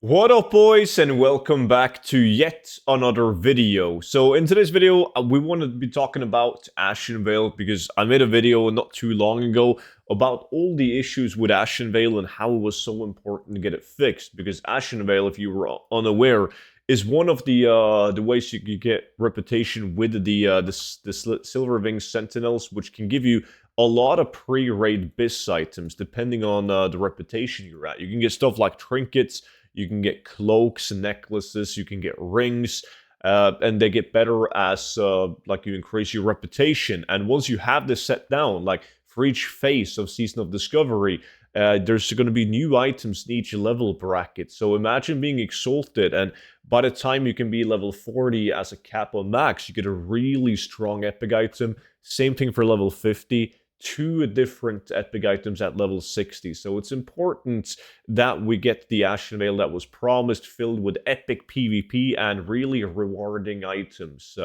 What up, boys, and welcome back to yet another video. So in today's video, we want to be talking about Ashen Vil because I made a video not too long ago about all the issues with Ashen Vil and how it was so important to get it fixed. Because Ashen Vil, if you were unaware, is one of the ways you can get reputation with the Silver Wing Sentinels, which can give you a lot of pre-raid BIS items depending on the reputation you're at. You can get stuff like trinkets. You can get cloaks and necklaces. You can get rings, and they get better as like you increase your reputation. And once you have this set down, like for each phase of Season of Discovery, there's going to be new items in each level bracket. So imagine being exalted, and by the time you can be level 40 as a cap on max, you get a really strong epic item. Same thing for level 50. Two different epic items at level 60. So it's important that we get the Ashen Veil that was promised, filled with epic PvP and really rewarding items.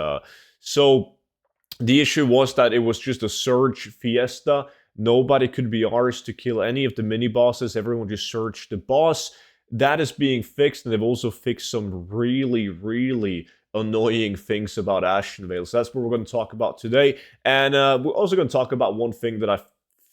So the issue was that it was just a Surge Fiesta. Nobody could be ours to kill any of the mini bosses. Everyone just searched the boss. That is being fixed, and they've also fixed some really annoying things about Ashen Veil. So that's what we're going to talk about today. And we're also going to talk about one thing that I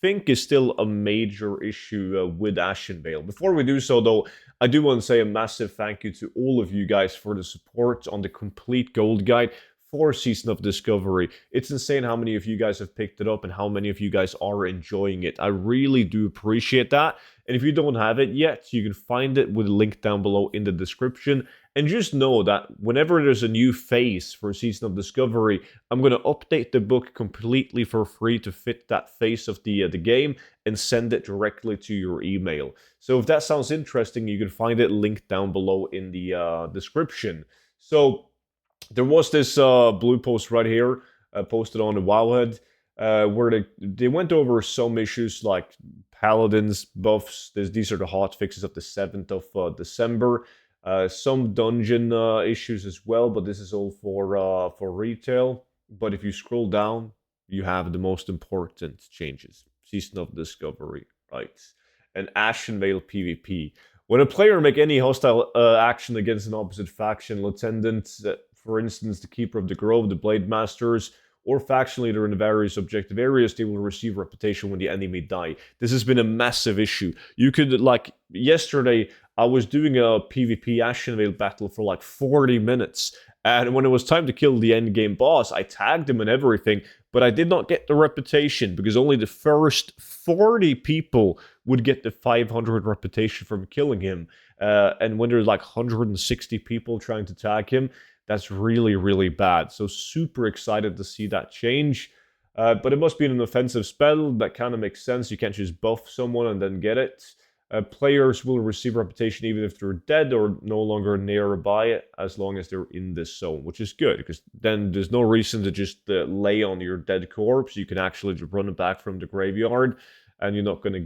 think is still a major issue with Ashen Veil. Before we do so, though, I do want to say a massive thank you to all of you guys for the support on the complete gold guide for Season of Discovery. It's insane how many of you guys have picked it up and how many of you guys are enjoying it. I really do appreciate that. And if you don't have it yet, you can find it with a link down below in the description. And just know that whenever there's a new phase for Season of Discovery, I'm going to update the book completely for free to fit that phase of the game and send it directly to your email. So if that sounds interesting, you can find it linked down below in the description. So there was this blue post right here posted on the Wowhead where they went over some issues like Paladins buffs. These are the hot fixes of the 7th of December. Some dungeon issues as well, but this is all for retail. But if you scroll down, you have the most important changes. Season of Discovery, right? And Ashen Veil PvP. When a player make any hostile action against an opposite faction, Lieutenant, for instance, the Keeper of the Grove, the Blade Masters, or faction leader in the various objective areas, they will receive reputation when the enemy die. This has been a massive issue. You could, like, yesterday, I was doing a PvP Ashen Veil battle for like 40 minutes. And when it was time to kill the endgame boss, I tagged him and everything, but I did not get the reputation because only the first 40 people would get the 500 reputation from killing him. And when there's like 160 people trying to tag him, that's really bad. So super excited to see that change. But it must be an offensive spell. That kind of makes sense. You can't just buff someone and then get it. Players will receive reputation even if they're dead or no longer nearby it, as long as they're in this zone, which is good because then there's no reason to just lay on your dead corpse. You can actually just run it back from the graveyard, and you're not going to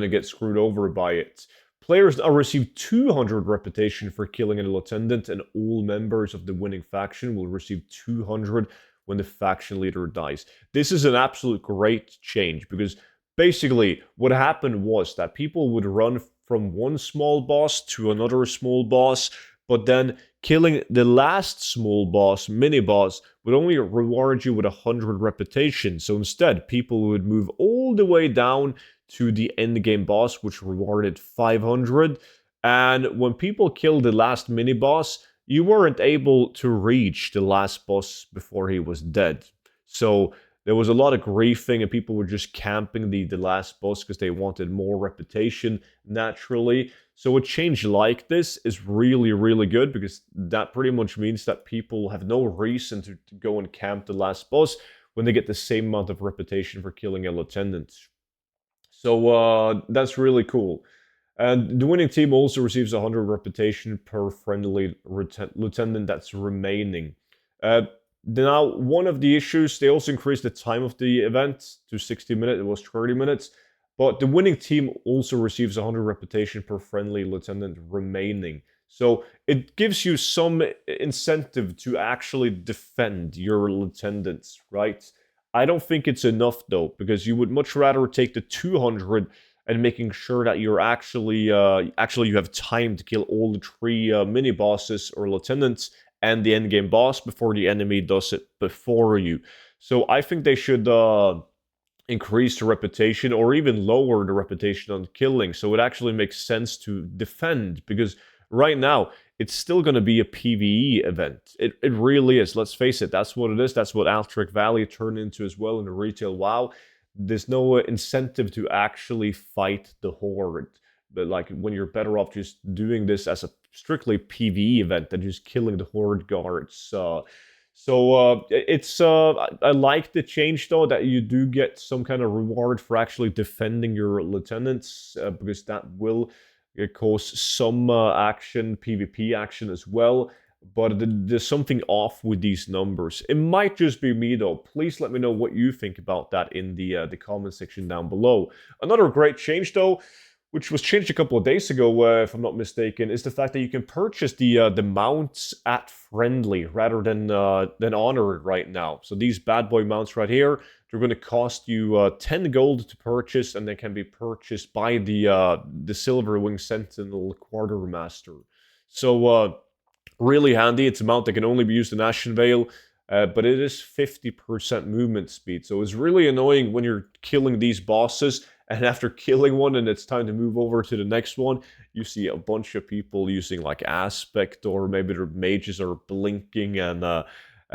get screwed over by it. Players now receive 200 reputation for killing a lieutenant, and all members of the winning faction will receive 200 when the faction leader dies. This is an absolute great change because basically what happened was that people would run from one small boss to another small boss, but then killing the last small boss, mini boss, would only reward you with 100 reputation. So instead, people would move all the way down to the end game boss, which rewarded 500. And when people killed the last mini boss, you weren't able to reach the last boss before he was dead. So there was a lot of griefing and people were just camping the last boss because they wanted more reputation naturally. So a change like this is really good because that pretty much means that people have no reason to go and camp the last boss when they get the same amount of reputation for killing a lieutenant. So that's really cool. And the winning team also receives 100 reputation per friendly lieutenant that's remaining. Now, one of the issues, they also increased the time of the event to 60 minutes. It was 30 minutes. But the winning team also receives 100 reputation per friendly lieutenant remaining. So it gives you some incentive to actually defend your lieutenants, right? I don't think it's enough though, because you would much rather take the 200 and making sure that you're actually you have time to kill all the 3 mini bosses or lieutenants and the end game boss before the enemy does it before you. So I think they should increase the reputation or even lower the reputation on killing, so it actually makes sense to defend, because right now it's still going to be a PvE event. It really is. Let's face it, that's what it is. That's what Altric Valley turned into as well in the retail WoW. There's no incentive to actually fight the Horde. But like, when you're better off just doing this as a strictly PvE event than just killing the Horde guards. I like the change though, that you do get some kind of reward for actually defending your lieutenants, because that will cause some action, PvP action as well. But there's something off with these numbers. It might just be me though. Please let me know what you think about that in the comment section down below. Another great change though, which was changed a couple of days ago, if I'm not mistaken, is the fact that you can purchase the mounts at friendly rather than honored right now. So these bad boy mounts right here, they're going to cost you 10 gold to purchase, and they can be purchased by the Silverwing Sentinel Quartermaster. So really handy. It's a mount that can only be used in Ashen Vil. But it is 50% movement speed, so it's really annoying when you're killing these bosses, and after killing one and it's time to move over to the next one, you see a bunch of people using like aspect, or maybe their mages are blinking, and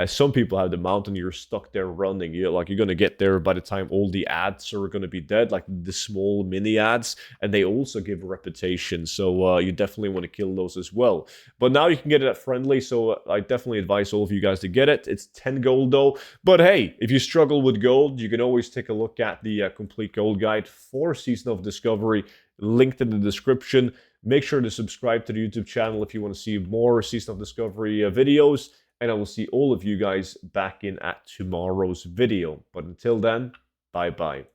some people have the mount and you're stuck there running. You're going to get there by the time all the ads are going to be dead, like the small mini ads, and they also give reputation, so you definitely want to kill those as well. But now you can get it at friendly, so I definitely advise all of you guys to get it. It's 10 gold though, but hey, if you struggle with gold, you can always take a look at the complete gold guide for Season of Discovery, linked in the description. Make sure to subscribe to the YouTube channel if you want to see more Season of Discovery videos. And I will see all of you guys back in at tomorrow's video. But until then, bye-bye.